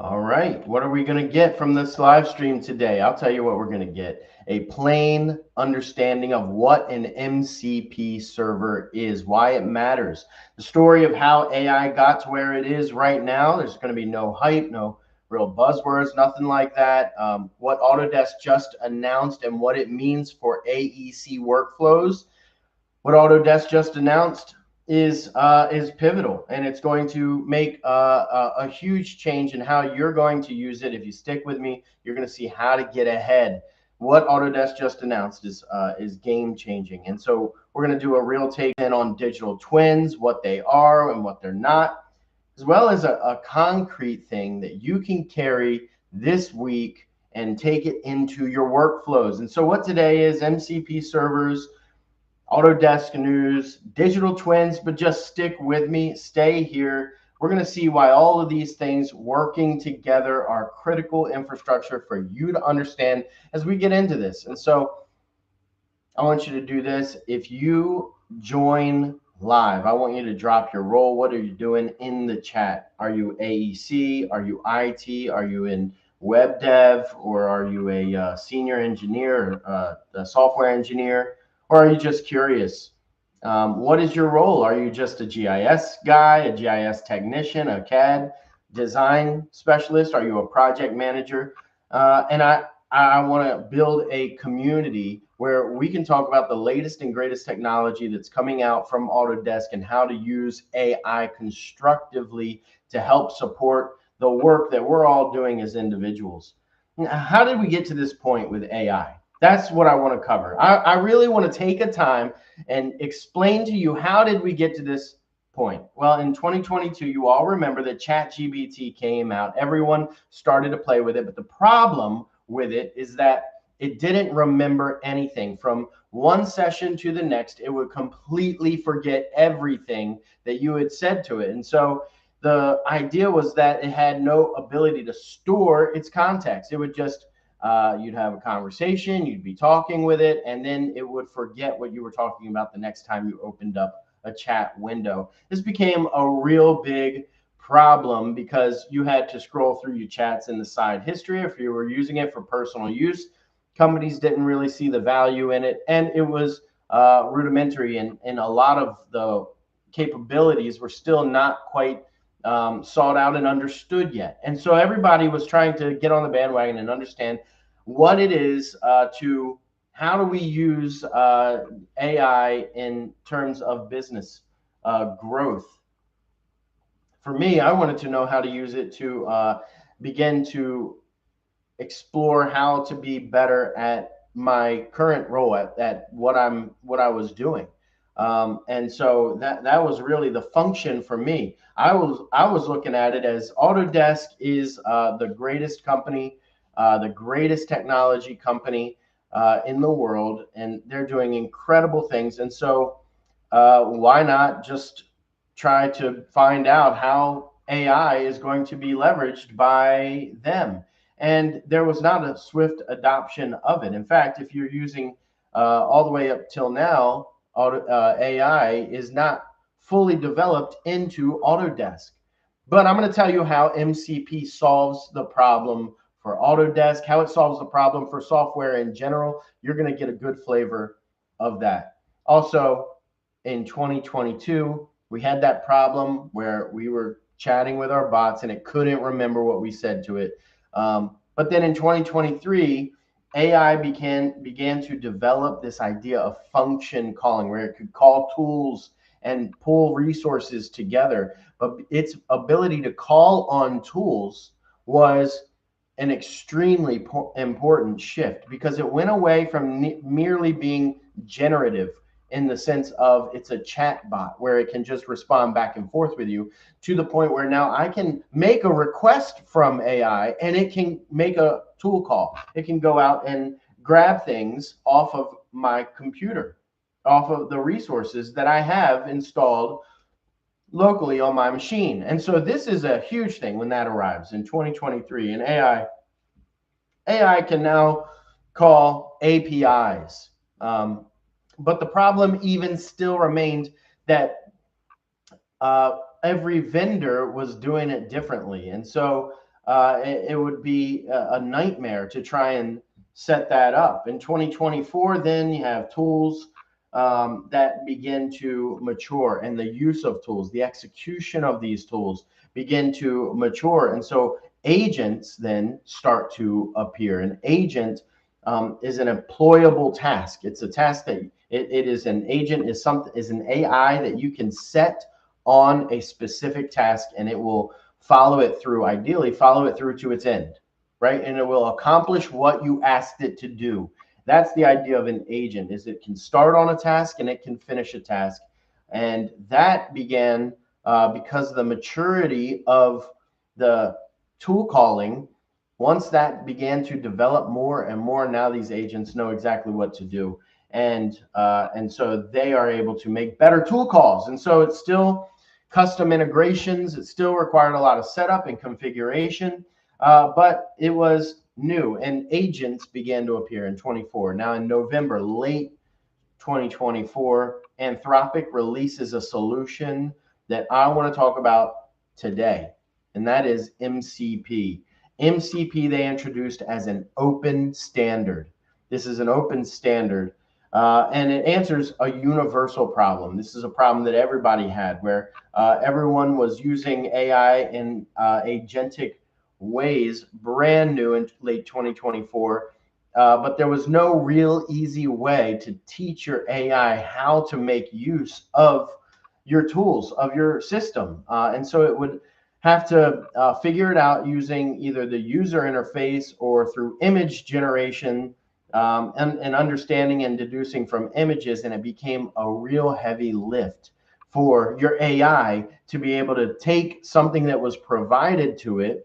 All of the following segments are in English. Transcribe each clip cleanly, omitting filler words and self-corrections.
All right, what are we going to get from this live stream today? I'll tell you what we're going to get. A plain understanding of what an MCP server is, why it matters, the story of how AI got to where it is right now. There's going to be no hype, no real buzzwords, nothing like that. What Autodesk just announced and what it means for AEC workflows. What Autodesk just announced is pivotal, and it's going to make a huge change in how you're going to use it. If you stick with me, you're going to see how to get ahead. What Autodesk just announced is game changing, and so we're going to do a real take in on digital twins, what they are and what they're not, as well as a concrete thing that you can carry this week and take it into your workflows. And so what today is MCP servers, Autodesk news, digital twins, but just stick with me, stay here. We're going to see why all of these things working together are critical infrastructure for you to understand as we get into this. And so I want you to do this. If you join live, I want you to drop your role. What are you doing in the chat? Are you AEC? Are you IT? Are you in web dev? Or are you a senior engineer, a software engineer? Or are you just curious? What is your role? Are you just a GIS guy, a GIS technician, a CAD design specialist? Are you a project manager? And I want to build a community where we can talk about the latest and greatest technology that's coming out from Autodesk and how to use AI constructively to help support the work that we're all doing as individuals. How did we get to this point with AI? That's what I want to cover. I really want to take a time and explain to you, how did we get to this point? Well, in 2022, you all remember that ChatGPT came out. Everyone started to play with it, but the problem with it is that it didn't remember anything. From one session to the next, it would completely forget everything that you had said to it. And so the idea was that it had no ability to store its context. It would just you'd have a conversation, you'd be talking with it, and then it would forget what you were talking about the next time you opened up a chat window. This became a real big problem because you had to scroll through your chats in the side history if you were using it for personal use. Companies didn't really see the value in it, and it was rudimentary, and a lot of the capabilities were still not quite sought out and understood yet. And so everybody was trying to get on the bandwagon and understand what it is to how do we use AI in terms of business growth. For me, I wanted to know how to use it to begin to explore how to be better at my current role, at what I was doing. And so that was really the function for me. I was looking at it as Autodesk is the greatest company, the greatest technology company in the world, and they're doing incredible things. And so why not just try to find out how AI is going to be leveraged by them? And there was not a swift adoption of it. In fact, if you're using all the way up till now, AI is not fully developed into Autodesk. But I'm going to tell you how MCP solves the problem for Autodesk, how it solves the problem for software in general. You're going to get a good flavor of that. Also, in 2022, we had that problem where we were chatting with our bots and it couldn't remember what we said to it. But then in 2023, AI began to develop this idea of function calling, where it could call tools and pull resources together. But its ability to call on tools was an extremely important shift, because it went away from merely being generative in the sense of it's a chat bot where it can just respond back and forth with you, to the point where now I can make a request from AI and it can make a tool call. It can go out and grab things off of my computer, off of the resources that I have installed locally on my machine. And so this is a huge thing when that arrives in 2023. And AI can now call APIs. But the problem even still remained that every vendor was doing it differently. And so it would be a nightmare to try and set that up. In 2024, then you have tools that begin to mature, and the use of tools, the execution of these tools begin to mature. And so agents then start to appear. An agent is an employable task. It's a task that it is an agent is an AI that you can set on a specific task, and it will follow it through, ideally follow it through to its end, right? And it will accomplish what you asked it to do. That's the idea of an agent, is it can start on a task and it can finish a task. And that began because of the maturity of the tool calling. Once that began to develop more and more, now these agents know exactly what to do. And so they are able to make better tool calls. And so it's still custom integrations. It still required a lot of setup and configuration, but it was new, and agents began to appear in 24. Now in November, late 2024, Anthropic releases a solution that I want to talk about today, and that is MCP. MCP they introduced as an open standard. This is an open standard, and it answers a universal problem. This is a problem that everybody had, where everyone was using AI in agentic ways, brand new in late 2024. But there was no real easy way to teach your AI how to make use of your tools, of your system. And so it would have to figure it out using either the user interface or through image generation, and understanding and deducing from images. And it became a real heavy lift for your AI to be able to take something that was provided to it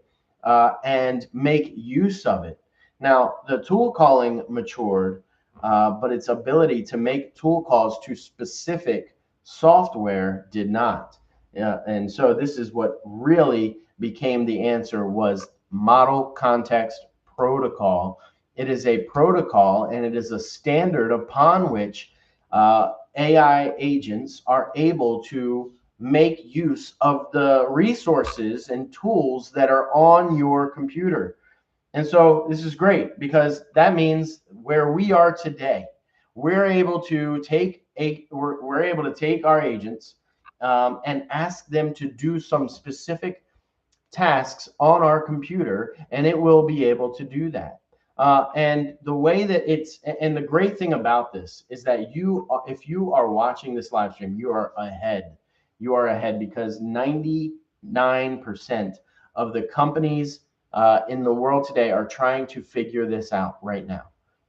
and make use of it. Now, the tool calling matured, but its ability to make tool calls to specific software did not. And so this is what really became the answer, was model context protocol. It is a protocol, and it is a standard upon which AI agents are able to make use of the resources and tools that are on your computer. And so this is great, because that means where we are today, we're able to take our agents and ask them to do some specific tasks on our computer, and it will be able to do that. And the way that and the great thing about this is that if you are watching this live stream, you are ahead. You are ahead, because 99% of the companies in the world today are trying to figure this out right now.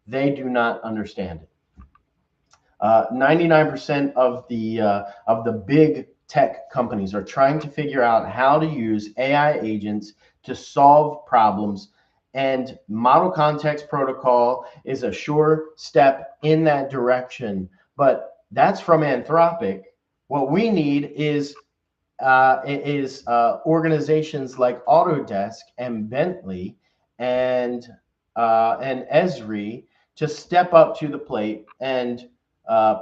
They do not understand it. 99% of the big tech companies are trying to figure out how to use AI agents to solve problems, and model context protocol is a sure step in that direction. But that's from Anthropic. What we need is organizations like Autodesk and Bentley and Esri to step up to the plate and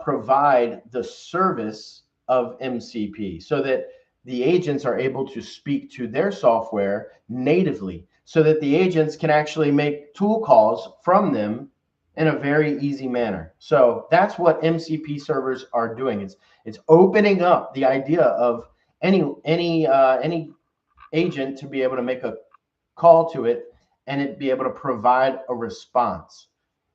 provide the service of MCP, so that the agents are able to speak to their software natively, so that the agents can actually make tool calls from them in a very easy manner. So that's what MCP servers are doing. It's opening up the idea of any agent to be able to make a call to it, and it be able to provide a response.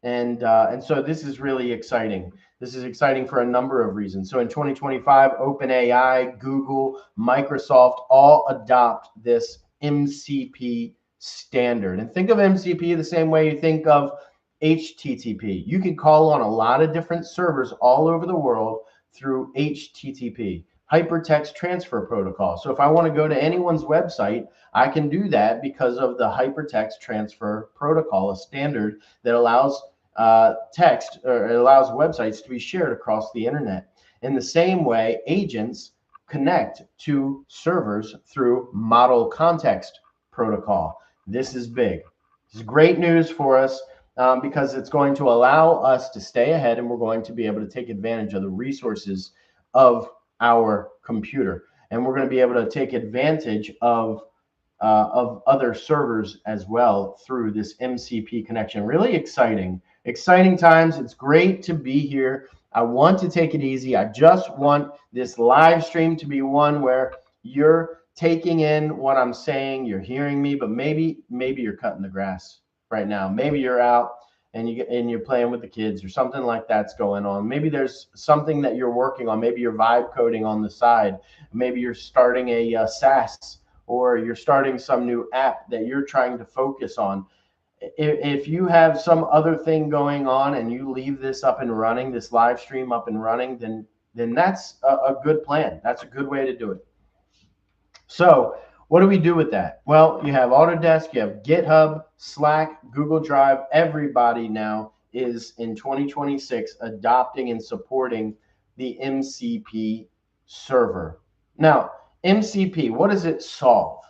And so this is really exciting. This is exciting for a number of reasons. So in 2025, OpenAI, Google, Microsoft all adopt this MCP standard. And think of MCP the same way you think of HTTP. You can call on a lot of different servers all over the world through HTTP, hypertext transfer protocol. So if I want to go to anyone's website, I can do that because of the hypertext transfer protocol, a standard that allows text, or it allows websites to be shared across the internet. In the same way, agents connect to servers through model context protocol. This is big. This is great news for us, because it's going to allow us to stay ahead, and we're going to be able to take advantage of the resources of our computer. And we're going to be able to take advantage of of other servers as well through this MCP connection. Really exciting times. It's great to be here. I want to take it easy. I just want this live stream to be one where you're taking in what I'm saying, you're hearing me, but maybe you're cutting the grass right now. Maybe you're out and you're playing with the kids or something like that's going on. Maybe there's something that you're working on. Maybe you're vibe coding on the side. Maybe you're starting a SaaS, or you're starting some new app that you're trying to focus on. If you have some other thing going on and you leave this up and running, this live stream up and running, then that's a good plan. That's a good way to do it. So what do we do with that? Well, you have Autodesk, you have GitHub, Slack, Google Drive. Everybody now is in 2026 adopting and supporting the MCP server. Now, MCP, what does it solve?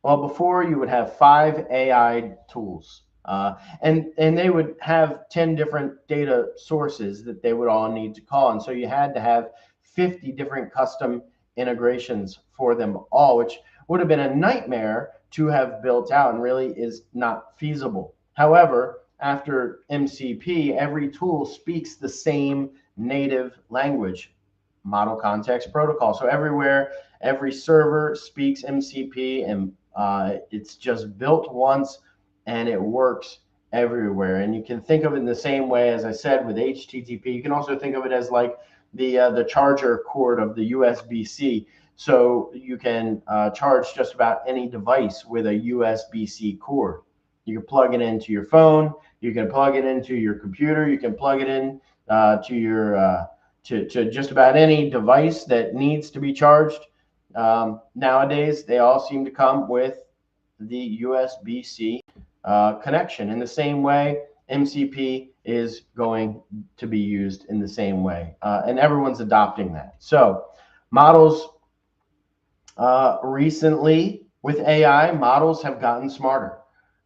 Well, before you would have 5 AI tools, and they would have 10 different data sources that they would all need to call. And so you had to have 50 different custom integrations for them all, which would have been a nightmare to have built out and really is not feasible. However, after MCP, every tool speaks the same native language, model context protocol. So everywhere, every server speaks MCP, and it's just built once and it works everywhere. And you can think of it in the same way, as I said, with HTTP. You can also think of it as like the charger cord of the USB-C. So you can charge just about any device with a USB-C cord. You can plug it into your phone. You can plug it into your computer. You can plug it in to your to just about any device that needs to be charged. Nowadays, they all seem to come with the USB-C connection. In the same way, MCP is going to be used in the same way, and everyone's adopting that. So models, recently with AI, models have gotten smarter,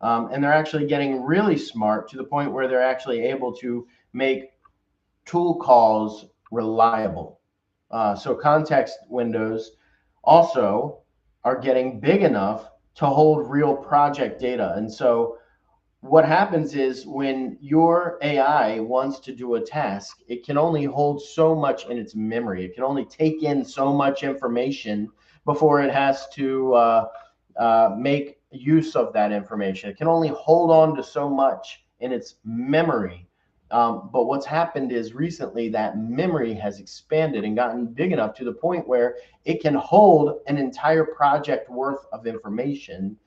and they're actually getting really smart to the point where they're actually able to make tool calls reliable. So context windows also are getting big enough to hold real project data. And so what happens is when your AI wants to do a task, it can only hold so much in its memory. It can only take in so much information before it has to make use of that information. It can only hold on to so much in its memory. But what's happened is recently that memory has expanded and gotten big enough to the point where it can hold an entire project worth of information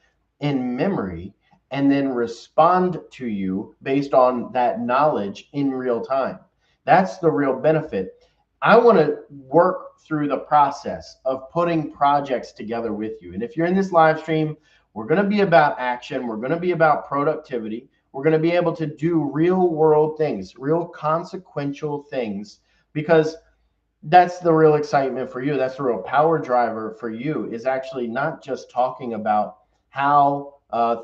in memory and then respond to you based on that knowledge in real time. That's the real benefit. I want to work through the process of putting projects together with you. And if you're in this live stream, we're going to be about action. We're going to be about productivity. We're going to be able to do real world things, real consequential things, because that's the real excitement for you. That's the real power driver for you, is actually not just talking about how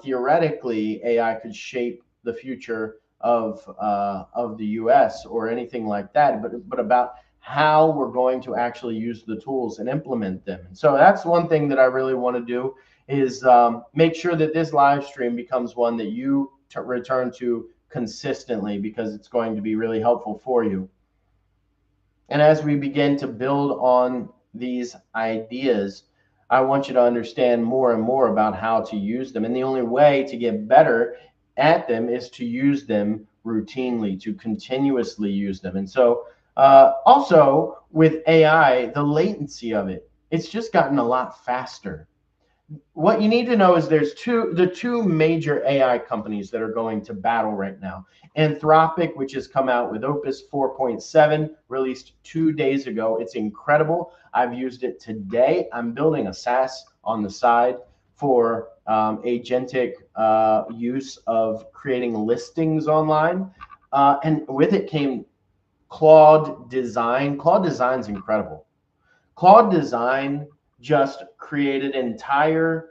theoretically AI could shape the future of the US or anything like that, but about how we're going to actually use the tools and implement them. And so that's one thing that I really want to do, is make sure that this live stream becomes one that you return to consistently, because it's going to be really helpful for you. And as we begin to build on these ideas, I want you to understand more and more about how to use them. And the only way to get better at them is to use them routinely, to continuously use them. And so also with AI, the latency of it, it's just gotten a lot faster. What you need to know is there's the two major AI companies that are going to battle right now. Anthropic, which has come out with Opus 4.7, released 2 days ago. It's incredible. I've used it today. I'm building a SaaS on the side for agentic use of creating listings online. And with it came Claude Design. Claude Design is incredible. Claude Design just created an entire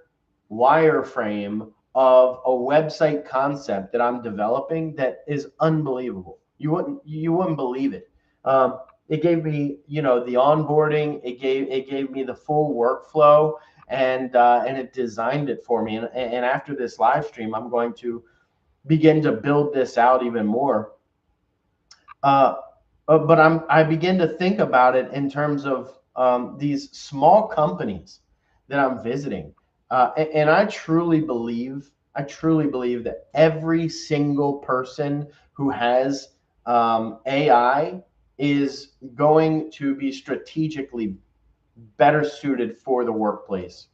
wireframe of a website concept that I'm developing that is unbelievable. You wouldn't believe it. It gave me, the onboarding. It gave me the full workflow, and it designed it for me. And after this live stream, I'm going to begin to build this out even more. But I begin to think about it in terms of these small companies that I'm visiting, and I truly believe that every single person who has AI is going to be strategically better suited for the workplace.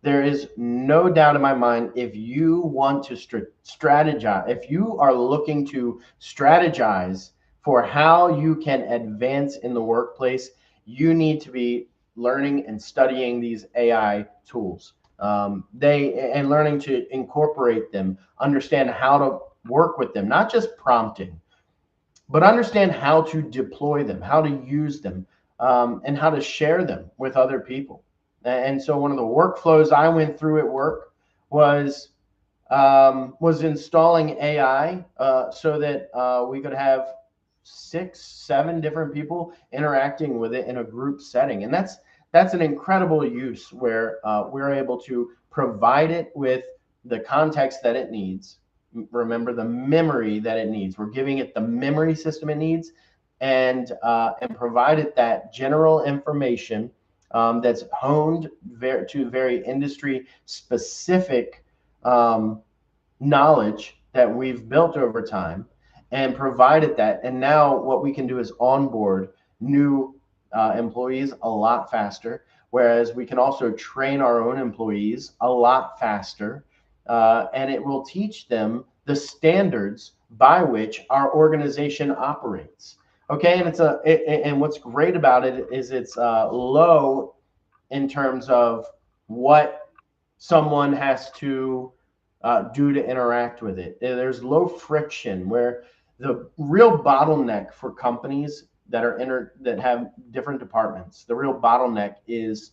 There is no doubt in my mind, if you want to strategize, if you are looking to strategize for how you can advance in the workplace, you need to be learning and studying these AI tools. And learning to incorporate them, understand how to work with them, not just prompting, but understand how to deploy them, how to use them, and how to share them with other people. And so one of the workflows I went through at work was installing AI so that we could have 6, 7 different people interacting with it in a group setting. And that's an incredible use where we're able to provide it with the context that it needs. Remember, the memory that it needs. We're giving it the memory system it needs, and provide it that general information that's honed to very industry specific knowledge that we've built over time, and provided that. And now what we can do is onboard new employees a lot faster, whereas we can also train our own employees a lot faster. And it will teach them the standards by which our organization operates. Okay, and and what's great about it is it's low in terms of what someone has to do to interact with it. There's low friction, where the real bottleneck for companies that that have different departments, the real bottleneck is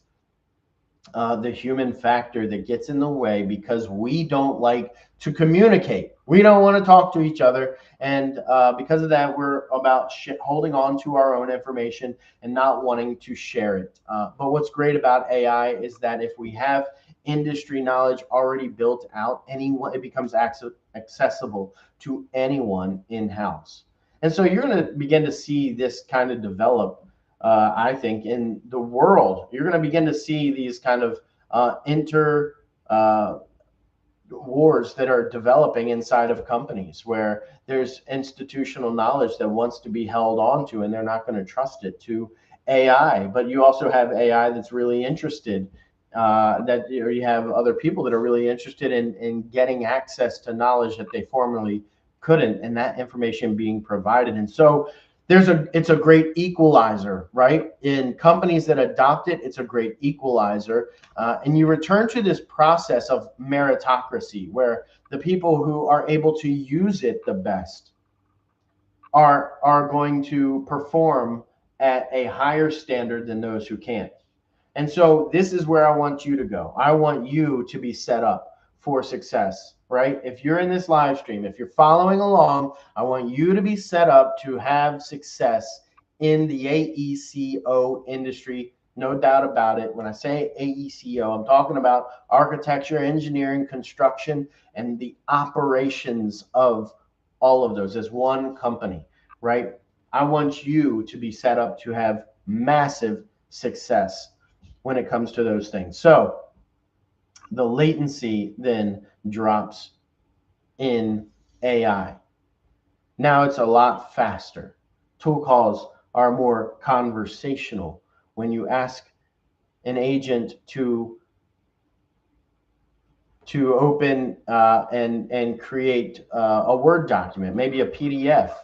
the human factor that gets in the way, because we don't like to communicate. We don't want to talk to each other. And because of that, we're about holding on to our own information and not wanting to share it. But what's great about AI is that if we have industry knowledge already built out, it becomes accessible to anyone in-house. And so you're going to begin to see this kind of develop, I think, in the world. You're going to begin to see these kind of wars that are developing inside of companies, where there's institutional knowledge that wants to be held on to, and they're not going to trust it to AI. But you also have AI that's really interested, you have other people that are really interested in getting access to knowledge that they formerly couldn't, and that information being provided. And so it's a great equalizer, right? In companies that adopt it, it's a great equalizer. And you return to this process of meritocracy, where the people who are able to use it the best are going to perform at a higher standard than those who can't. And so this is where I want you to go. I want you to be set up for success, right? If you're in this live stream, if you're following along, I want you to be set up to have success in the AECO industry. No doubt about it. When I say AECO, I'm talking about architecture, engineering, construction, and the operations of all of those as one company, right? I want you to be set up to have massive success when it comes to those things. So the latency then drops in AI. Now it's a lot faster. Tool calls are more conversational. When you ask an agent to open and create a Word document, maybe a PDF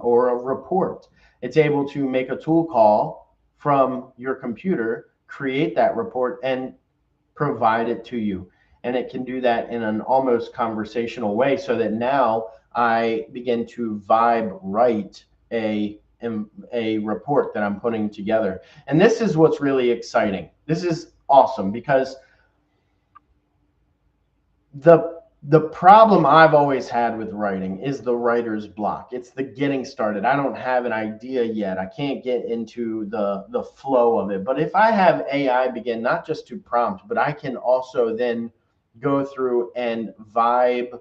or a report, it's able to make a tool call from your computer, create that report, and provide it to you. And it can do that in an almost conversational way, so that now I begin to write a report that I'm putting together. And this is what's really exciting. This is awesome, because The problem I've always had with writing is the writer's block. It's the getting started. I don't have an idea yet. I can't get into the flow of it. But if I have AI begin not just to prompt, but I can also then go through and vibe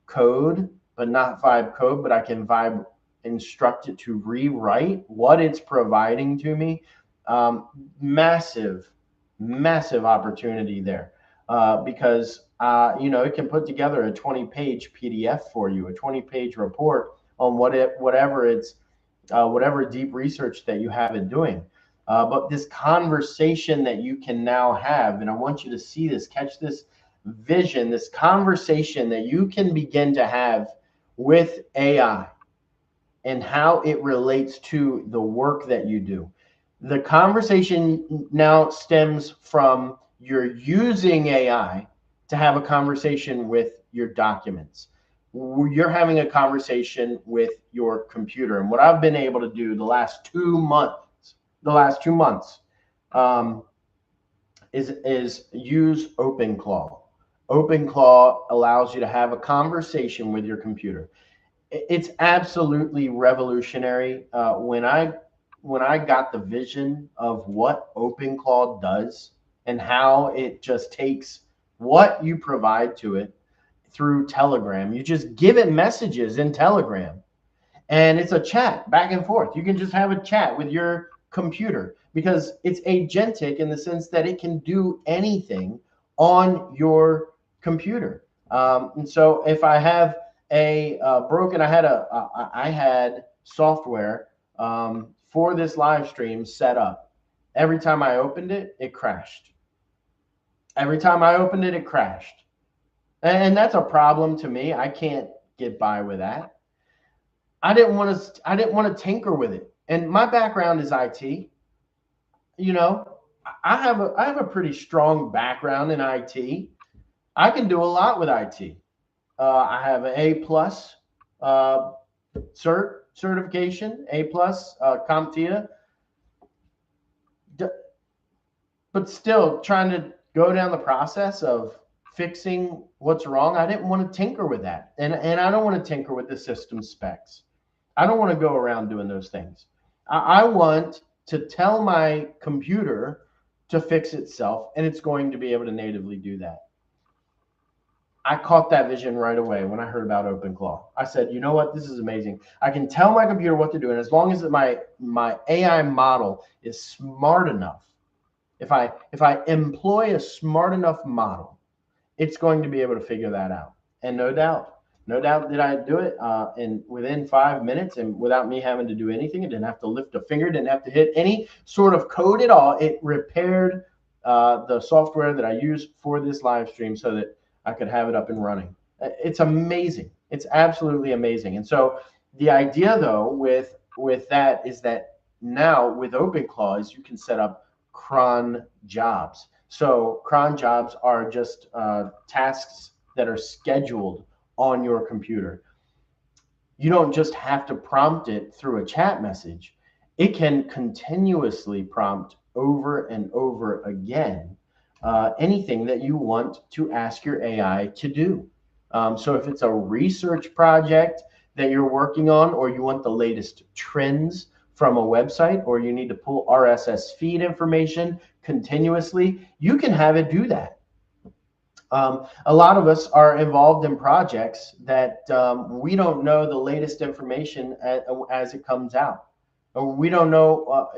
code, but not vibe code, but I can vibe instruct it to rewrite what it's providing to me. Massive, massive opportunity there, because it can put together a 20-page PDF for you, a 20-page report on whatever deep research that you have it doing. But this conversation that you can now have, and I want you to see this, catch this vision, this conversation that you can begin to have with AI and how it relates to the work that you do. The conversation now stems from you're using AI to have a conversation with your documents. You're having a conversation with your computer. And what I've been able to do the last 2 months, is use OpenClaw. OpenClaw allows you to have a conversation with your computer. It's absolutely revolutionary. When I got the vision of what OpenClaw does and how it just takes what you provide to it through Telegram, you just give it messages in Telegram, and it's a chat back and forth. You can just have a chat with your computer because it's agentic in the sense that it can do anything on your computer. And so if I have I had software for this live stream set up. Every time I opened it, it crashed. Every time I opened it, it crashed. And that's a problem to me. I can't get by with that. I didn't want to tinker with it. And my background is IT. I have a pretty strong background in IT. I can do a lot with IT. I have an A+ certification, A+ CompTIA, but still trying to go down the process of fixing what's wrong. I didn't want to tinker with that, and I don't want to tinker with the system specs. I don't want to go around doing those things. I want to tell my computer to fix itself, and it's going to be able to natively do that. I caught that vision right away when I heard about OpenClaw. I said, you know what? This is amazing. I can tell my computer what to do. And as long as my AI model is smart enough, if I employ a smart enough model, it's going to be able to figure that out. And no doubt did I do it and within 5 minutes and without me having to do anything. It didn't have to lift a finger, didn't have to hit any sort of code at all. It repaired the software that I use for this live stream so that I could have it up and running. It's amazing. It's absolutely amazing. And so the idea, though, with that is that now with OpenClaw is you can set up cron jobs. So cron jobs are just tasks that are scheduled on your computer. You don't just have to prompt it through a chat message. It can continuously prompt over and over again anything that you want to ask your AI to do. So if it's a research project that you're working on, or you want the latest trends from a website, or you need to pull RSS feed information continuously, you can have it do that. A lot of us are involved in projects that we don't know the latest information as it comes out. We don't know,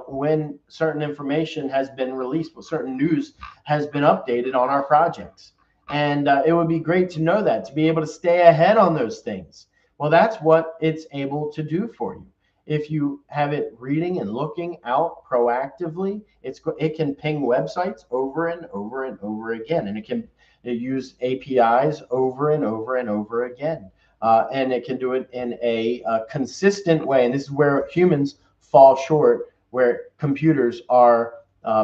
when certain information has been released, when certain news has been updated on our projects. And it would be great to know that, to be able to stay ahead on those things. Well, that's what it's able to do for you. If you have it reading and looking out proactively, it can ping websites over and over and over again, and it can use APIs over and over and over again. And it can do it in a consistent way. And this is where humans fall short, where computers are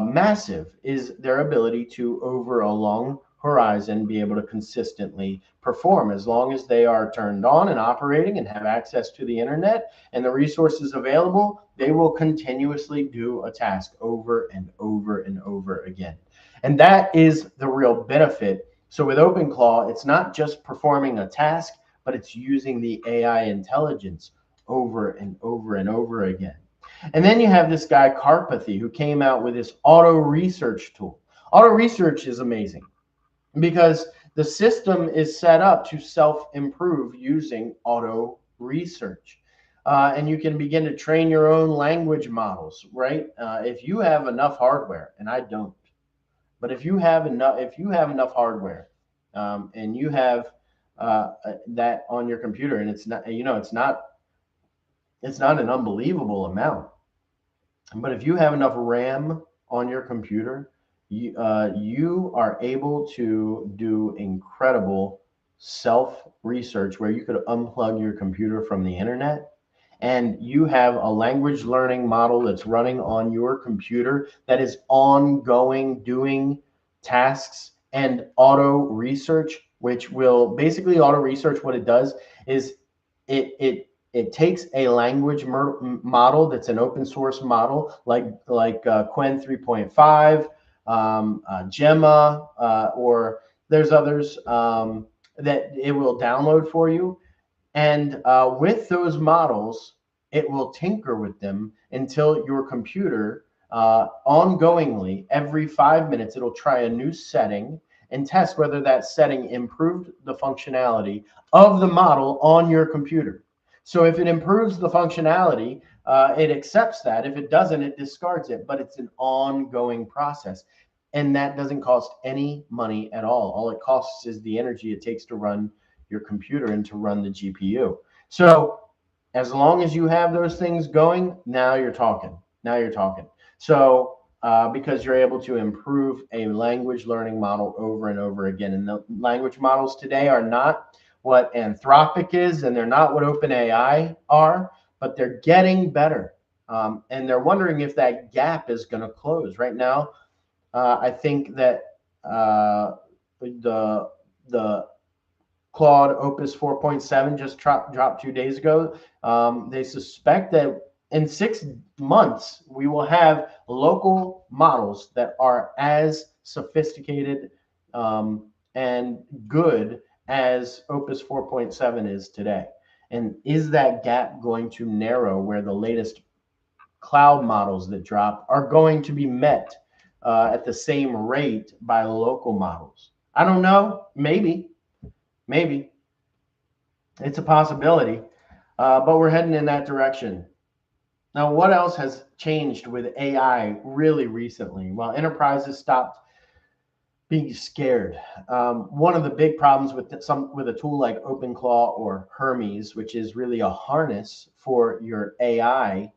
massive, is their ability to, over a long horizon, be able to consistently perform. As long as they are turned on and operating and have access to the internet and the resources available, they will continuously do a task over and over and over again. And that is the real benefit So with OpenClaw, it's not just performing a task, but it's using the AI intelligence over and over and over again. And then you have this guy, Karpathy, who came out with this auto research tool. Auto research is amazing because the system is set up to self-improve using auto research. And you can begin to train your own language models, right? If you have enough hardware, and I don't, but if you have enough hardware, and you have that on your computer, and it's not, it's not an unbelievable amount, but if you have enough RAM on your computer, you are able to do incredible self research where you could unplug your computer from the internet and you have a language learning model that's running on your computer that is ongoing doing tasks and auto research, which will basically auto research. What it does is it takes a language model that's an open source model like Quen 3.5, Gemma, or there's others that it will download for you. And with those models, it will tinker with them until your computer, ongoingly, every 5 minutes, it'll try a new setting and test whether that setting improved the functionality of the model on your computer. So if it improves the functionality, it accepts that. If it doesn't, it discards it. But it's an ongoing process. And that doesn't cost any money at all. All it costs is the energy it takes to run your computer and to run the GPU. So as long as you have those things going, now you're talking. Now you're talking. So because you're able to improve a language learning model over and over again. And the language models today are not what Anthropic is, and they're not what OpenAI are, but they're getting better. And they're wondering if that gap is going to close. Right now, I think that the Claude Opus 4.7 just dropped 2 days ago. They suspect that in 6 months, we will have local models that are as sophisticated and good as Opus 4.7 is today. And is that gap going to narrow where the latest cloud models that drop are going to be met at the same rate by local models? I don't know. Maybe. It's a possibility, but we're heading in that direction. Now, what else has changed with AI really recently? Well, enterprises stopped being scared. One of the big problems with a tool like OpenClaw or Hermes, which is really a harness for your AI,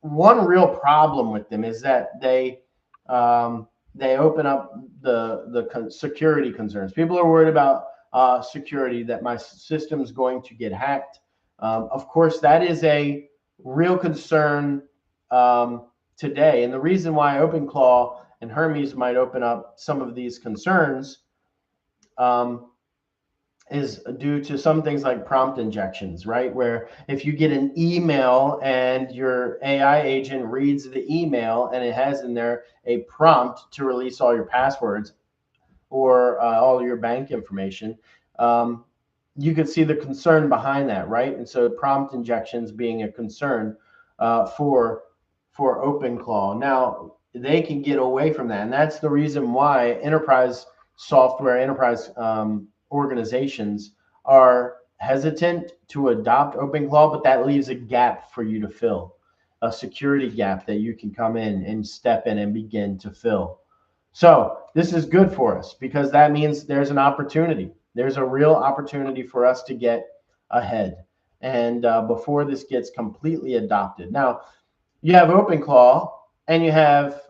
one real problem with them is that they open up the security concerns. People are worried about security, that my system's going to get hacked. Of course, that is a real concern today. And the reason why OpenClaw and Hermes might open up some of these concerns is due to some things like prompt injections, right? Where if you get an email and your AI agent reads the email and it has in there a prompt to release all your passwords or all your bank information, you could see the concern behind that, right? And so prompt injections being a concern for OpenClaw. Now, they can get away from that. And that's the reason why enterprise software, enterprise organizations are hesitant to adopt OpenClaw, but that leaves a gap for you to fill, a security gap that you can come in and step in and begin to fill. So this is good for us because that means there's an opportunity. There's a real opportunity for us to get ahead and before this gets completely adopted. Now, you have OpenClaw and you have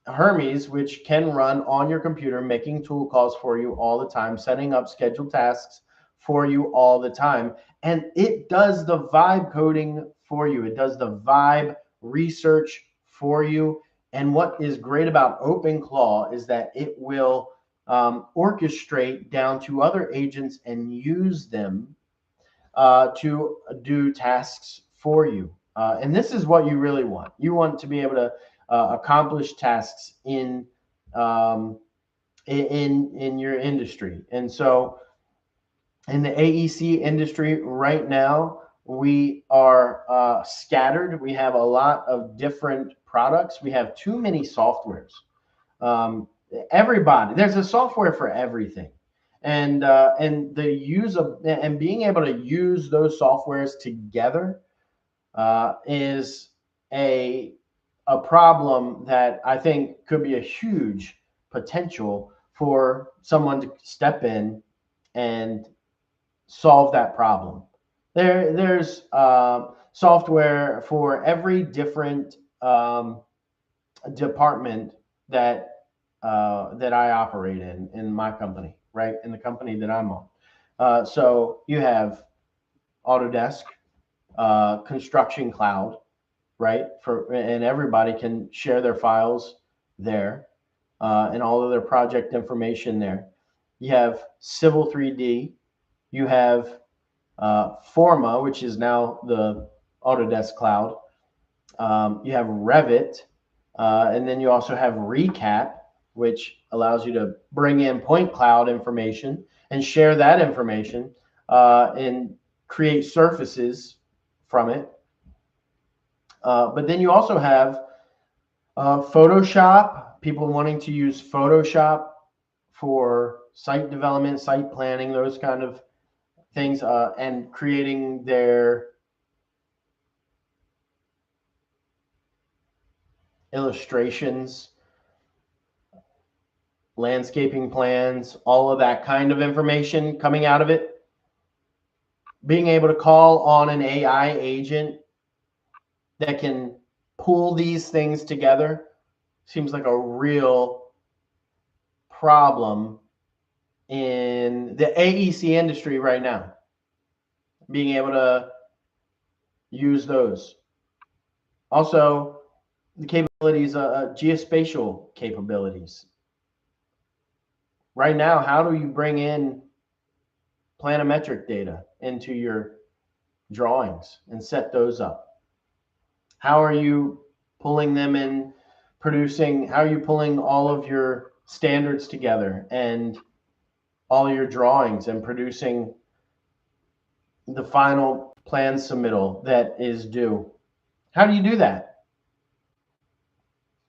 Hermes, which can run on your computer, making tool calls for you all the time, setting up scheduled tasks for you all the time. And it does the vibe coding for you. It does the vibe research for you. And what is great about OpenClaw is that it will orchestrate down to other agents and use them to do tasks for you. And this is what you really want. You want to be able to accomplish tasks in in your industry. And so in the AEC industry right now, we are scattered. We have a lot of different products. We have too many softwares. Um, Everybody, there's a software for everything, and the use of and being able to use those softwares together is a problem that I think could be a huge potential for someone to step in and solve that problem. There's software for every different department that I operate in my company, right? In the company that I'm on. So you have Autodesk, Construction Cloud, right? And everybody can share their files there, and all of their project information there. You have Civil 3D. You have Forma, which is now the Autodesk Cloud. You have Revit, and then you also have Recap, which allows you to bring in point cloud information and share that information and create surfaces from it. But then you also have Photoshop, people wanting to use Photoshop for site development, site planning, those kind of things, and creating their illustrations, landscaping plans, all of that kind of information coming out of it. Being able to call on an AI agent that can pull these things together seems like a real problem in the AEC industry right now. Being able to use those. Also, the capabilities, geospatial capabilities. Right now, how do you bring in planimetric data into your drawings and set those up? How are you pulling them in, how are you pulling all of your standards together and all your drawings and producing the final plan submittal that is due? How do you do that?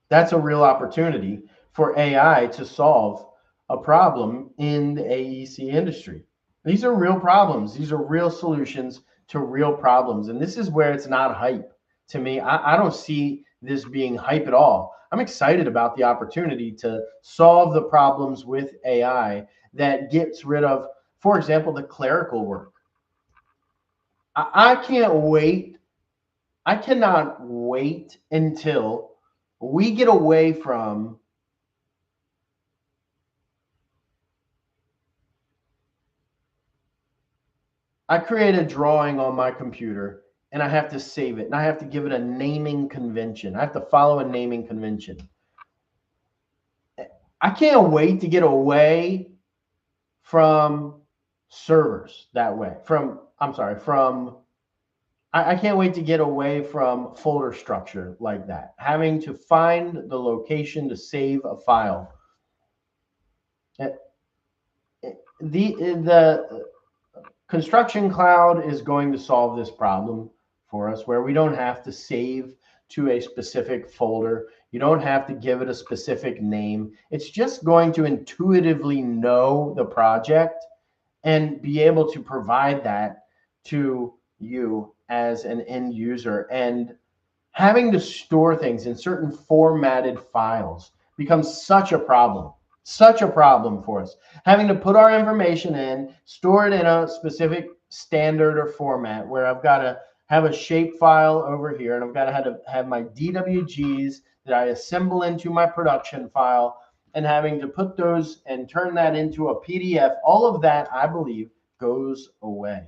That's a real opportunity for AI to solve a problem in the AEC industry. These are real problems. These are real solutions to real problems. And this is where it's not hype to me. I don't see this being hype at all. I'm excited about the opportunity to solve the problems with AI that gets rid of, for example, the clerical work. I can't wait. I cannot wait until we get away from I create a drawing on my computer and I have to save it and I have to give it a naming convention. I have to follow a naming convention. I can't wait to get away from servers that way. I can't wait to get away from folder structure like that. Having to find the location to save a file. The Construction Cloud is going to solve this problem for us, where we don't have to save to a specific folder. You don't have to give it a specific name. It's just going to intuitively know the project and be able to provide that to you as an end user. And having to store things in certain formatted files becomes such a problem for us. Having to put our information in, store it in a specific standard or format, where I've got to have a shape file over here, and I've got to have my DWGs that I assemble into my production file, and having to put those and turn that into a PDF. All of that, I believe, goes away.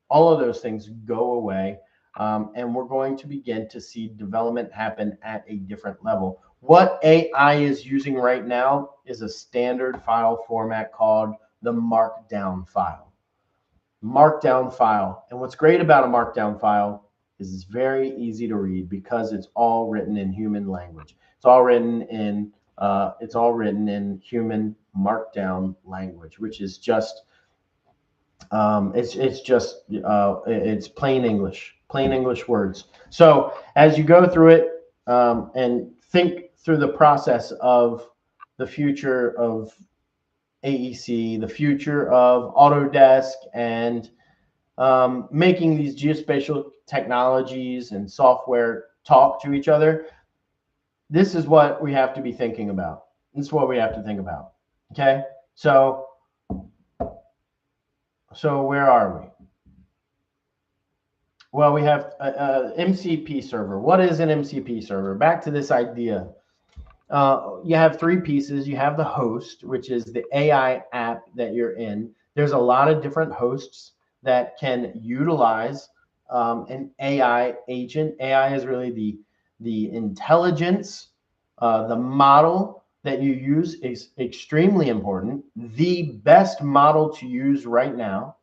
All of those things go away. And we're going to begin to see development happen at a different level. What AI is using right now is a standard file format called the Markdown file. Markdown file. And what's great about a Markdown file is it's very easy to read because it's all written in human language. It's all written in It's all written in human markdown language, which is just it's plain English words. So as you go through it and think through the process of the future of AEC, the future of Autodesk, and making these geospatial technologies and software talk to each other, this is what we have to be thinking about. This is what we have to think about. Okay, so where are we? Well, we have a MCP server. What is an MCP server? Back to this idea. You have three pieces. You have the host, which is the AI app that you're in. There's a lot of different hosts that can utilize an AI agent. AI is really the intelligence, the model that you use is extremely important. The best model to use right now,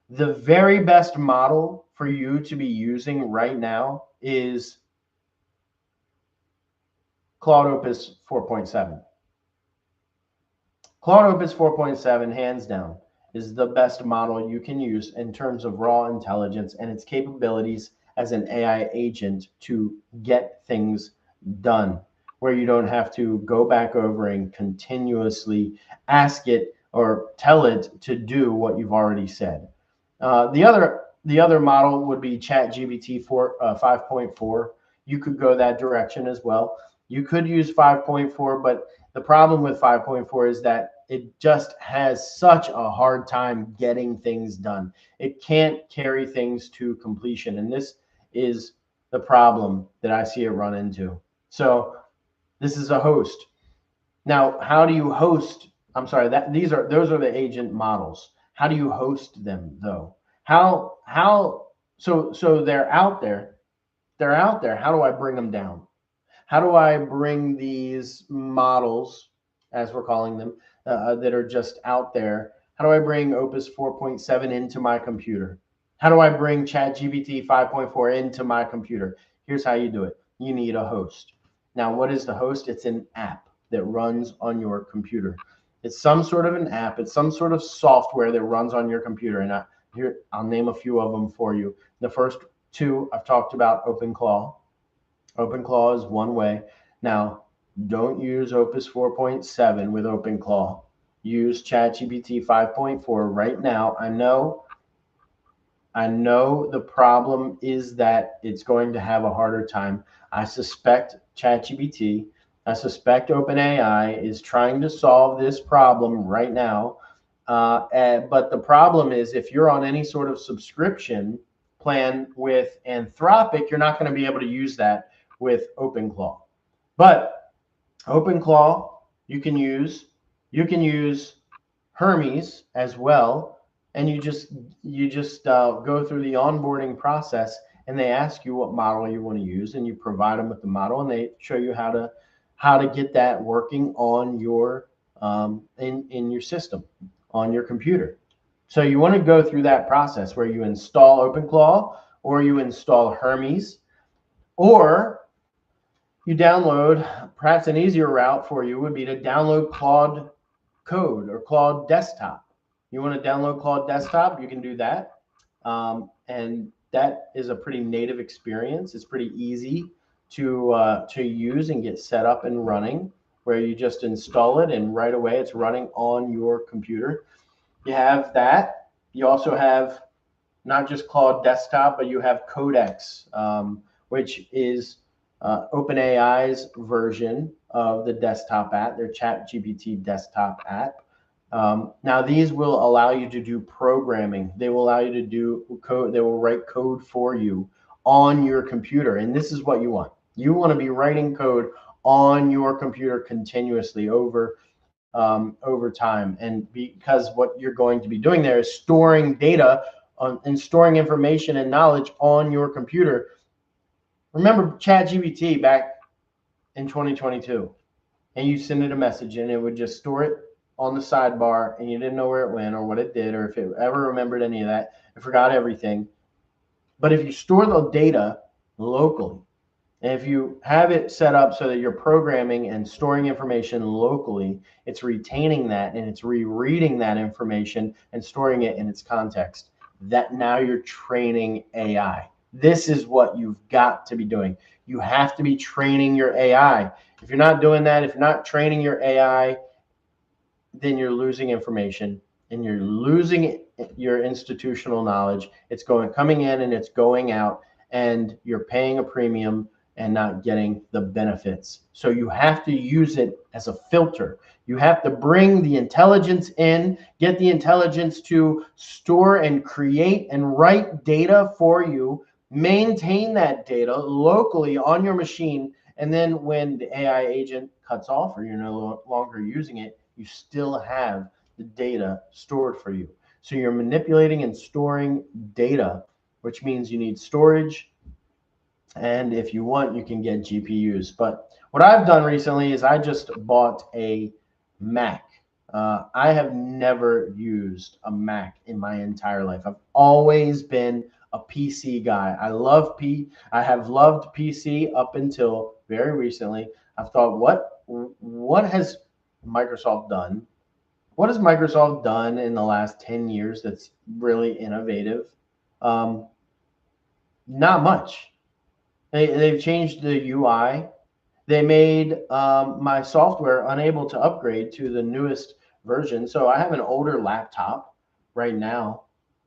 the very best model for you to be using right now is Claude Opus 4.7. Claude Opus 4.7, hands down, is the best model you can use in terms of raw intelligence and its capabilities as an AI agent to get things done, where you don't have to go back over and continuously ask it or tell it to do what you've already said. The other model would be ChatGPT 5.4. You could go that direction as well. You could use 5.4, but the problem with 5.4 is that it just has such a hard time getting things done. It can't carry things to completion, and this is the problem that I see it run into. So this is a host. Now, how do you host? I'm sorry, those are the agent models. How do you host them though? So they're out there. They're out there. How do I bring them down? How do I bring these models, as we're calling them, that are just out there? How do I bring Opus 4.7 into my computer? How do I bring ChatGPT 5.4 into my computer? Here's how you do it. You need a host. Now, what is the host? It's an app that runs on your computer. It's some sort of an app. It's some sort of software that runs on your computer. And I'll name a few of them for you. The first two I've talked about, OpenClaw. OpenClaw is one way. Now, don't use Opus 4.7 with OpenClaw. Use ChatGPT 5.4 right now. I know the problem is that it's going to have a harder time. I suspect ChatGPT, I suspect OpenAI is trying to solve this problem right now. But the problem is if you're on any sort of subscription plan with Anthropic, you're not going to be able to use that with OpenClaw. But OpenClaw, you can use Hermes as well, and you just go through the onboarding process, and they ask you what model you want to use, and you provide them with the model, and they show you how to get that working on your in your system on your computer. So you want to go through that process where you install OpenClaw or you install Hermes, or you download, perhaps an easier route for you would be to download Claude Code or Claude Desktop. You want to download Claude Desktop, you can do that. And that is a pretty native experience. It's pretty easy to use and get set up and running, where you just install it and right away it's running on your computer. You have that. You also have not just Claude Desktop, but you have Codex, which is OpenAI's version of the desktop app, their ChatGPT desktop app. Now, these will allow you to do programming. They will allow you to do code. They will write code for you on your computer. And this is what you want. You want to be writing code on your computer continuously over time. And because what you're going to be doing there is storing data and storing information and knowledge on your computer. Remember ChatGPT back in 2022, and you send it a message and it would just store it on the sidebar, and you didn't know where it went or what it did or if it ever remembered any of that. It forgot everything. But if you store the data locally And if you have it set up so that you're programming and storing information locally, it's retaining that and it's rereading that information and storing it in its context. That now you're training AI. This is what you've got to be doing. You have to be training your AI. If you're not doing that, if you're not training your AI, then you're losing information and you're losing your institutional knowledge. It's coming in and it's going out, and you're paying a premium and not getting the benefits. So you have to use it as a filter. You have to bring the intelligence in, get the intelligence to store and create and write data for you, maintain that data locally on your machine, and then when the AI agent cuts off or you're no longer using it, you still have the data stored for you. So you're manipulating and storing data, which means you need storage. And if you want, you can get GPUs. But what I've done recently is I just bought a Mac. I have never used a Mac in my entire life. I've always been a PC guy. I have loved PC up until very recently. I've thought, what has Microsoft done? What has Microsoft done in the last 10 years that's really innovative? Um, Not much. They've changed the UI. They made my software unable to upgrade to the newest version. So I have an older laptop right now.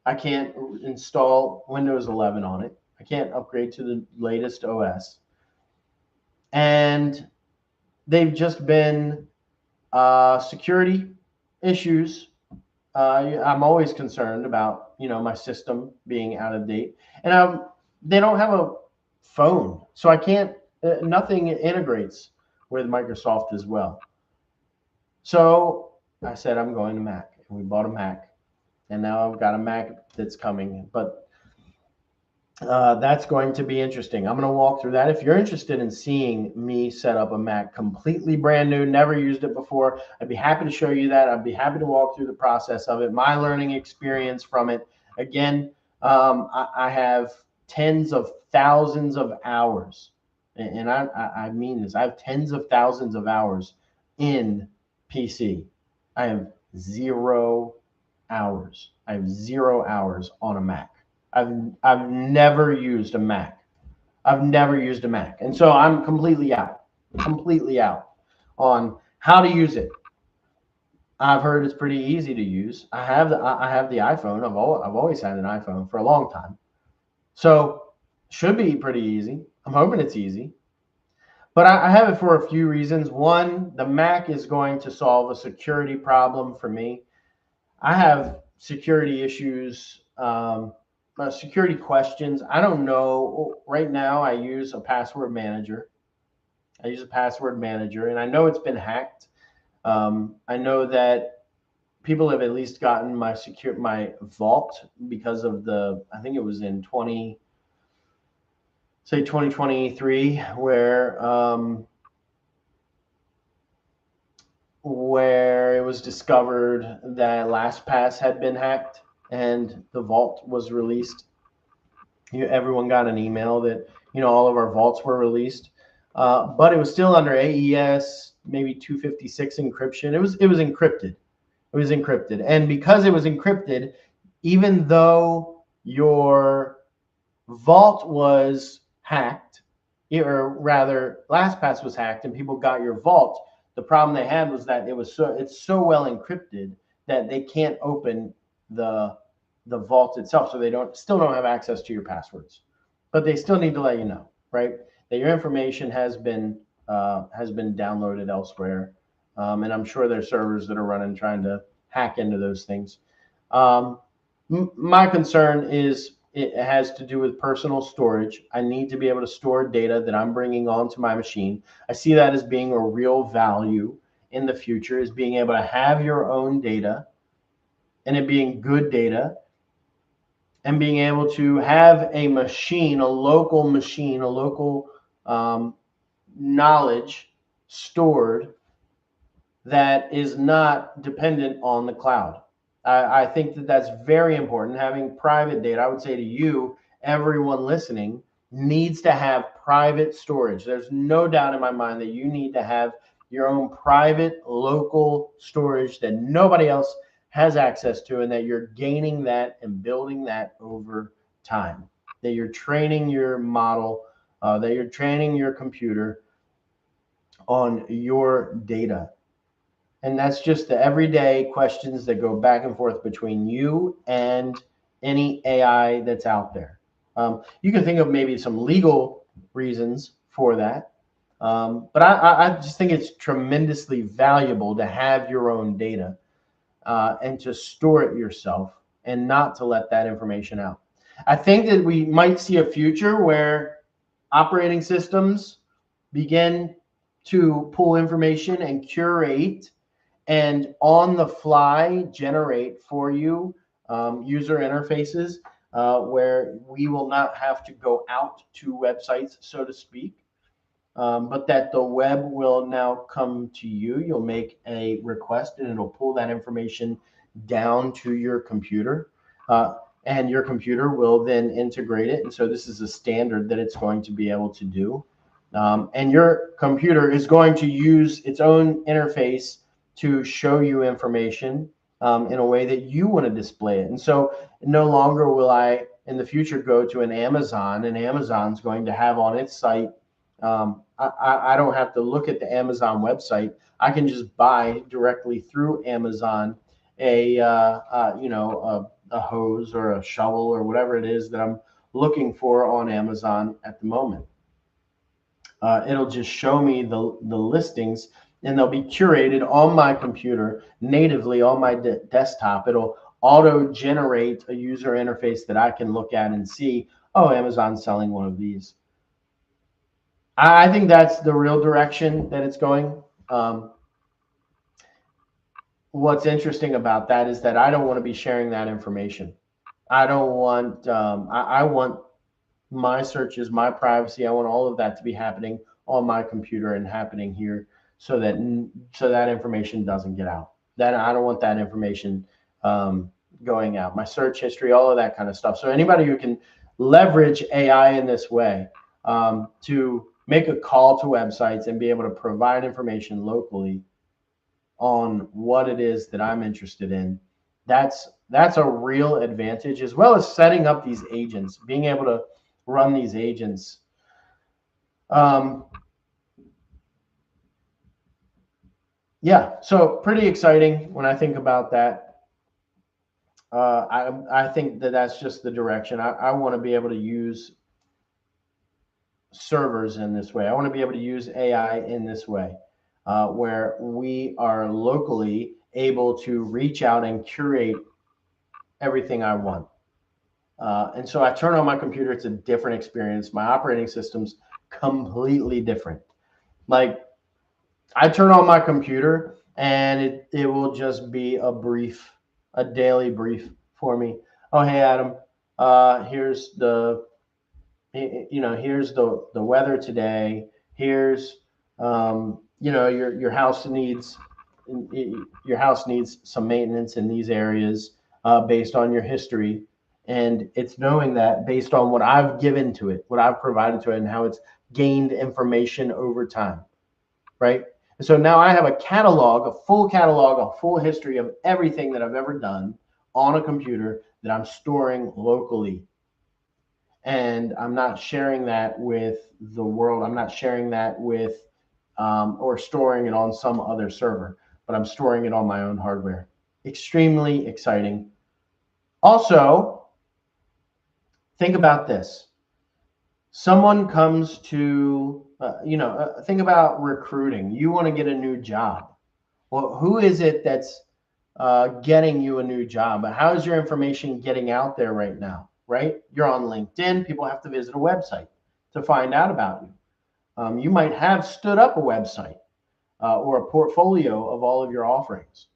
I can't install Windows 11 on it. I can't upgrade to the latest OS. And they've just been security issues. I'm always concerned about my system being out of date, and they don't have a phone, so I can't. Nothing integrates with Microsoft as well. So I said I'm going to Mac, and we bought a Mac, and now I've got a Mac that's coming, but that's going to be interesting. I'm going to walk through that. If you're interested in seeing me set up a Mac completely brand new, never used it before, I'd be happy to show you that. I'd be happy to walk through the process of it, my learning experience from it. Again, I have tens of thousands of hours, and I mean this. I have tens of thousands of hours in PC. I have 0 hours. I have 0 hours on a Mac. I've never used a Mac. I've never used a Mac. And so I'm completely out on how to use it. I've heard it's pretty easy to use. I have the iPhone. I've always had an iPhone for a long time. So should be pretty easy. I'm hoping it's easy. But I have it for a few reasons. One, the Mac is going to solve a security problem for me. I have security issues, security questions. I don't know. Right now, I use a password manager. And I know it's been hacked. I know that people have at least gotten my vault because of I think it was in 2023, where it was discovered that LastPass had been hacked and the vault was released. Everyone got an email that all of our vaults were released, but it was still under AES maybe 256 encryption. It was encrypted. It was encrypted, and because it was encrypted, even though your vault was hacked, or rather LastPass was hacked, and people got your vault, the problem they had was that it's so well encrypted that they can't open the vault itself, so they still don't have access to your passwords. But they still need to let you know, right, that your information has been downloaded elsewhere, and I'm sure there's servers that are trying to hack into those things. My concern is it has to do with personal storage. I need to be able to store data that I'm bringing onto my machine. I see that as being a real value in the future, is being able to have your own data and it being good data, and being able to have a machine, a local knowledge stored that is not dependent on the cloud. I think that that's very important. Having private data, I would say to you, everyone listening, needs to have private storage. There's no doubt in my mind that you need to have your own private local storage that nobody else has access to, and that you're gaining that and building that over time, that you're training your model, that you're training your computer on your data. And that's just the everyday questions that go back and forth between you and any AI that's out there. You can think of maybe some legal reasons for that. But I just think it's tremendously valuable to have your own data and to store it yourself and not to let that information out. I think that we might see a future where operating systems begin to pull information and curate and on the fly generate for you user interfaces where we will not have to go out to websites, so to speak, but that the web will now come to you. You'll make a request and it'll pull that information down to your computer. And your computer will then integrate it. And so this is a standard that it's going to be able to do. And your computer is going to use its own interface to show you information in a way that you want to display it. And so no longer will I in the future go to an Amazon, and Amazon's going to have on its site, I don't have to look at the Amazon website. I can just buy directly through Amazon a hose or a shovel or whatever it is that I'm looking for on Amazon at the moment. It'll just show me the listings, and they'll be curated on my computer natively on my desktop. It'll auto generate a user interface that I can look at and see, oh, Amazon's selling one of these. I think that's the real direction that it's going. What's interesting about that is that I don't want to be sharing that information. I don't want, I want my searches, my privacy. I want all of that to be happening on my computer and happening here, so that information doesn't get out. That I don't want that information going out. My search history, all of that kind of stuff. So anybody who can leverage AI in this way to make a call to websites and be able to provide information locally on what it is that I'm interested in, that's a real advantage, as well as setting up these agents, being able to run these agents. Yeah, so pretty exciting when I think about that. I think that that's just the direction. I want to be able to use servers in this way. I want to be able to use AI in this way, where we are locally able to reach out and curate everything I want. And so I turn on my computer, it's a different experience. My operating system's completely different. Like, I turn on my computer and it will just be a daily brief for me. Oh, hey, Adam, here's the weather today. Here's, your house needs some maintenance in these areas based on your history. And it's knowing that based on what I've given to it, what I've provided to it, and how it's gained information over time, right? And so now I have a full history of everything that I've ever done on a computer that I'm storing locally. And I'm not sharing that with the world. I'm not sharing that with or storing it on some other server, but I'm storing it on my own hardware. Extremely exciting. Also, think about this. Someone comes to, think about recruiting. You want to get a new job. Well, who is it that's getting you a new job? How is your information getting out there right now, right? You're on LinkedIn. People have to visit a website to find out about you. You might have stood up a website or a portfolio of all of your offerings.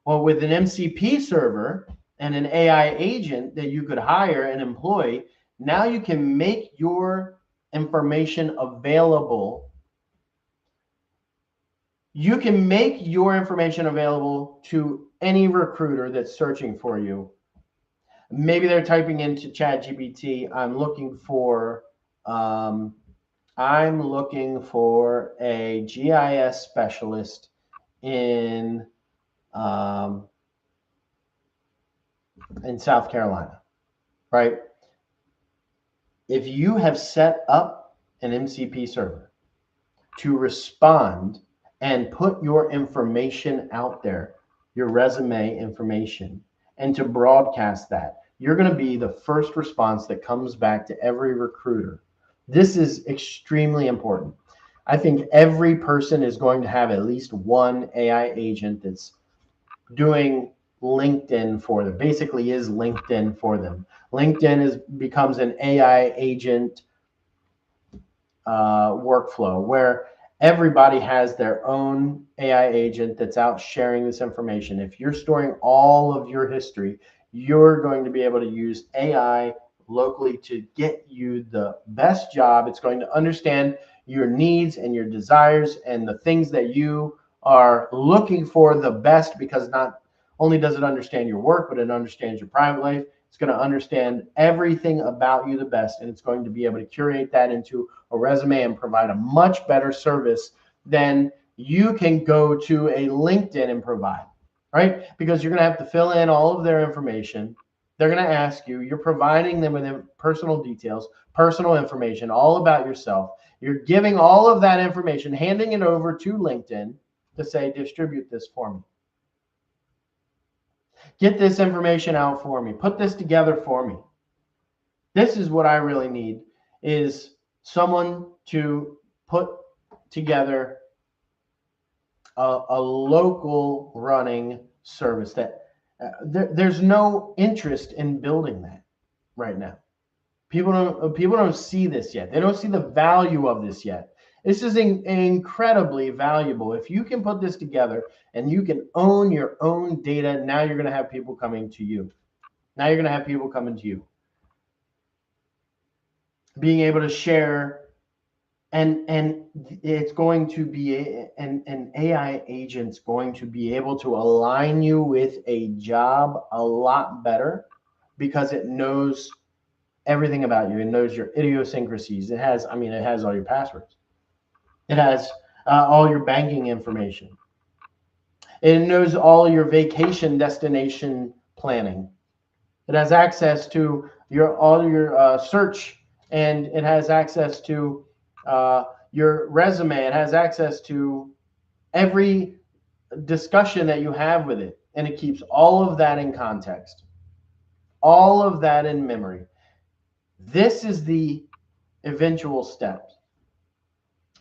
Well, with an MCP server and an AI agent that you could hire and employ, now you can make your information available. You can make your information available to any recruiter that's searching for you. Maybe they're typing into ChatGPT, I'm looking for I'm looking for a GIS specialist in South Carolina, right? If you have set up an MCP server to respond and put your information out there, your resume information, and to broadcast that, you're going to be the first response that comes back to every recruiter. This is extremely important. I think every person is going to have at least one AI agent that's doing LinkedIn for them, basically is LinkedIn for them. LinkedIn becomes an AI agent workflow where everybody has their own AI agent that's out sharing this information. If you're storing all of your history, you're going to be able to use AI locally to get you the best job. It's going to understand your needs and your desires and the things that you are looking for the best, because not only does it understand your work, but it understands your private life. It's going to understand everything about you the best, and it's going to be able to curate that into a resume and provide a much better service than you can go to a LinkedIn and provide, right? Because you're going to have to fill in all of their information. They're going to ask you, you're providing them with personal details, personal information, all about yourself. You're giving all of that information, handing it over to LinkedIn to say, distribute this for me. Get this information out for me. Put this together for me. This is what I really need, is someone to put together a local running service that there's no interest in building that right now. People don't see this yet. They don't see the value of this yet. This is incredibly valuable. If you can put this together and you can own your own data, now you're going to have people coming to you. Now you're going to have people coming to you. Being able to share, and it's going to be an AI agent's going to be able to align you with a job a lot better, because it knows everything about you. It knows your idiosyncrasies. It has all your passwords. It has all your banking information. It knows all your vacation destination planning. It has access to all your search, and it has access to your resume. It has access to every discussion that you have with it, and it keeps all of that in context, all of that in memory. This is the eventual step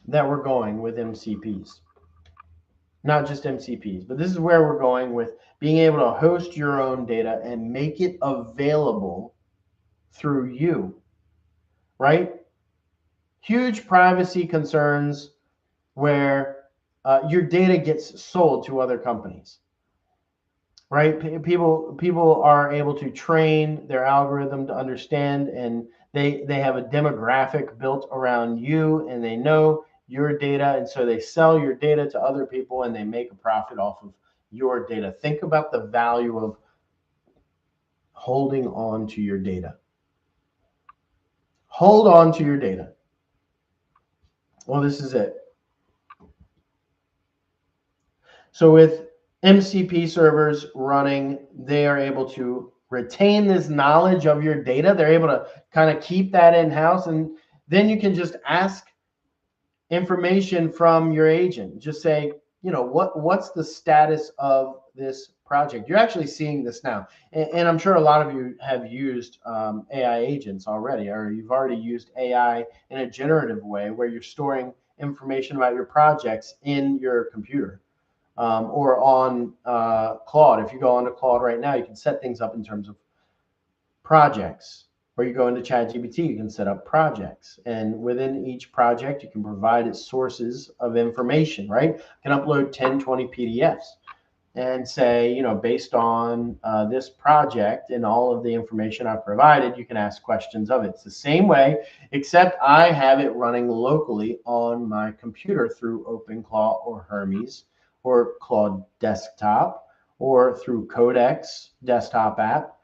that we're going with MCPs. Not just MCPs, but this is where we're going with being able to host your own data and make it available through you, right? Huge privacy concerns where your data gets sold to other companies, right? People are able to train their algorithm to understand, and they have a demographic built around you, and they know your data, and so they sell your data to other people and they make a profit off of your data. Think about the value of holding on to your data. Hold on to your data. Well, this is it. So with MCP servers running, they are able to retain this knowledge of your data. They're able to kind of keep that in-house, and then you can just ask information from your agent. Just say, what's the status of this project? You're actually seeing this now, and I'm sure a lot of you have used AI agents already, or you've already used AI in a generative way where you're storing information about your projects in your computer. Or on Claude. If you go onto Claude right now, you can set things up in terms of projects. Or you go into ChatGPT, you can set up projects. And within each project, you can provide its sources of information, right? You can upload 10, 20 PDFs and say, based on this project and all of the information I've provided, you can ask questions of it. It's the same way, except I have it running locally on my computer through OpenClaw or Hermes, or Claude Desktop, or through Codex desktop app,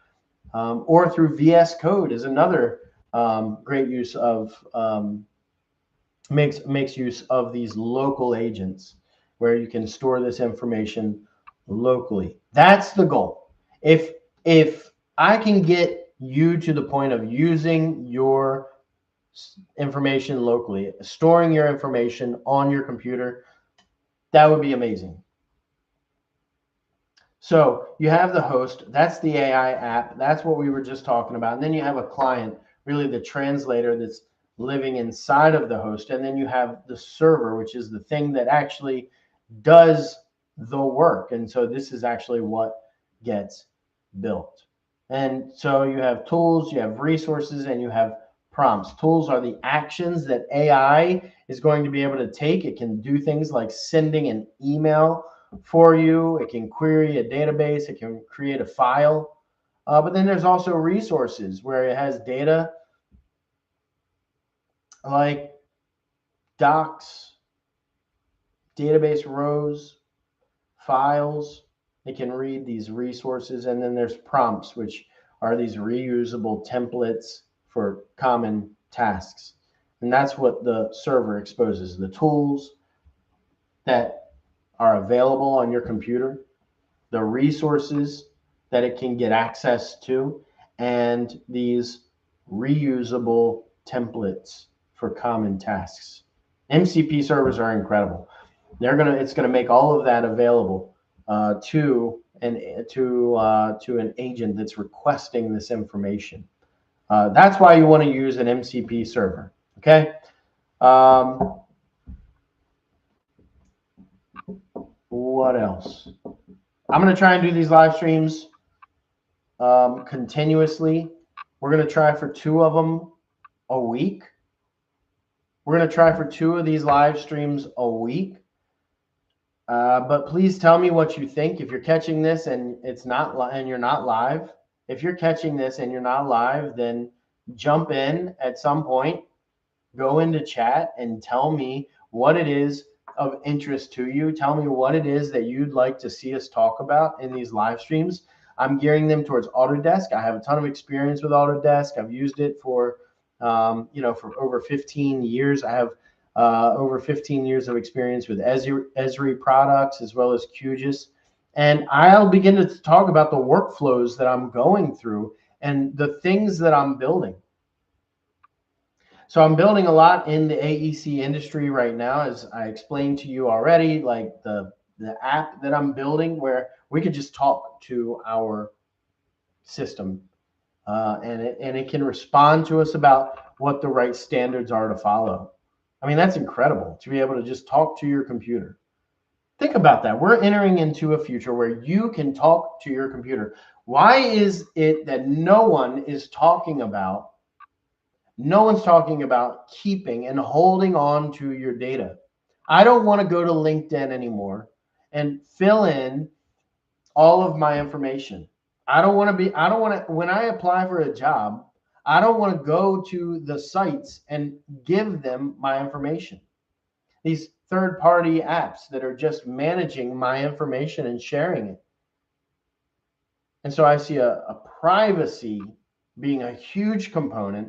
or through VS Code is another great use of makes use of these local agents where you can store this information locally. That's the goal. If I can get you to the point of using your information locally, storing your information on your computer, that would be amazing. So you have the host, that's the AI app, that's what we were just talking about. And then you have a client, really the translator that's living inside of the host. And then you have the server, which is the thing that actually does the work. And so this is actually what gets built. And so you have tools, you have resources, and you have prompts. Tools are the actions that AI is going to be able to take. It can do things like sending an email for you. It can query a database. It can create a file. But then there's also resources where it has data like docs, database rows, files. It can read these resources. And then there's prompts, which are these reusable templates for common tasks. And that's what the server exposes, the tools that are available on your computer, the resources that it can get access to, and these reusable templates for common tasks. MCP servers are incredible. It's gonna make all of that available to an agent that's requesting this information. That's why you want to use an MCP server. Okay. What else? I'm going to try and do these live streams continuously. We're going to try for 2 of them a week. We're going to try for 2 of these live streams a week. But please tell me what you think. If you're catching this and it's not and you're not live, if you're catching this and you're not live, then jump in at some point, go into chat and tell me what it is of interest to you. Tell me what it is that you'd like to see us talk about in these live streams. I'm gearing them towards Autodesk. I have a ton of experience with Autodesk. I've used it for over 15 years. I have over 15 years of experience with Esri products as well as QGIS. And I'll begin to talk about the workflows that I'm going through and the things that I'm building. So I'm building a lot in the AEC industry right now, as I explained to you already, like the app that I'm building where we could just talk to our system and it can respond to us about what the right standards are to follow. I mean, that's incredible to be able to just talk to your computer. Think about that. We're entering into a future where you can talk to your computer. Why is it that no one's talking about keeping and holding on to your data? I don't want to go to LinkedIn anymore and fill in all of my information. When I apply for a job, I don't want to go to the sites and give them my information. These third-party apps that are just managing my information and sharing it. And so I see a privacy being a huge component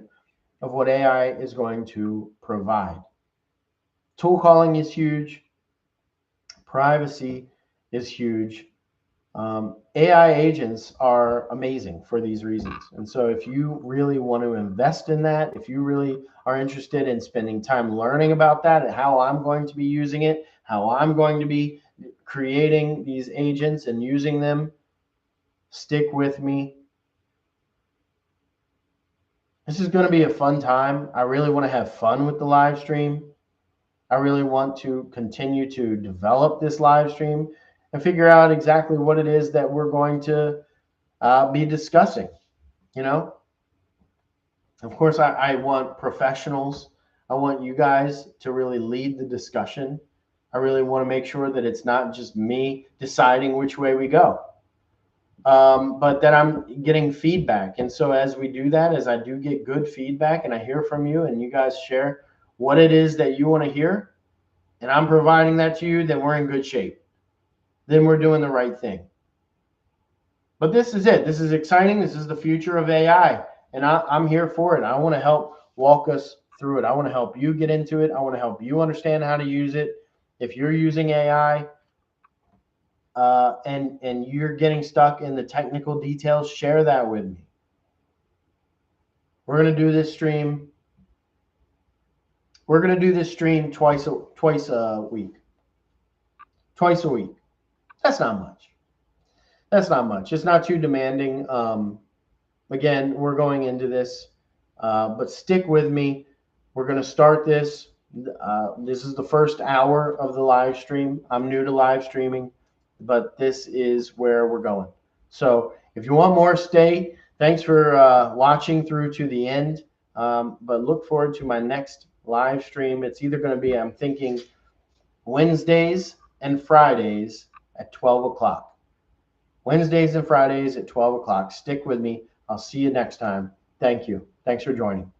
of what AI is going to provide. Tool calling is huge. Privacy is huge. AI agents are amazing for these reasons. And so if you really want to invest in that, if you really are interested in spending time learning about that and how I'm going to be using it, how I'm going to be creating these agents and using them, stick with me. This is going to be a fun time. I really want to have fun with the live stream. I really want to continue to develop this live stream and figure out exactly what it is that we're going to be discussing. Of course, I want professionals. I want you guys to really lead the discussion. I really want to make sure that it's not just me deciding which way we go, but that I'm getting feedback. And so as we do that, as I do get good feedback and I hear from you and you guys share what it is that you want to hear, and I'm providing that to you, then we're in good shape. Then we're doing the right thing. But this is it. This is exciting. This is the future of AI. And I'm here for it. I want to help walk us through it. I want to help you get into it. I want to help you understand how to use it. If you're using AI and you're getting stuck in the technical details, share that with me. We're going to do this stream. We're going to do this stream twice a week. Twice a week. That's not much. That's not much. It's not too demanding. Again, we're going into this, but stick with me. We're going to start this. This is the first hour of the live stream. I'm new to live streaming, but this is where we're going. So if you want more, stay. Thanks for watching through to the end, but look forward to my next live stream. It's either going to be, I'm thinking, Wednesdays and Fridays at 12 o'clock. Wednesdays and Fridays at 12 o'clock. Stick with me. I'll see you next time. Thank you. Thanks for joining.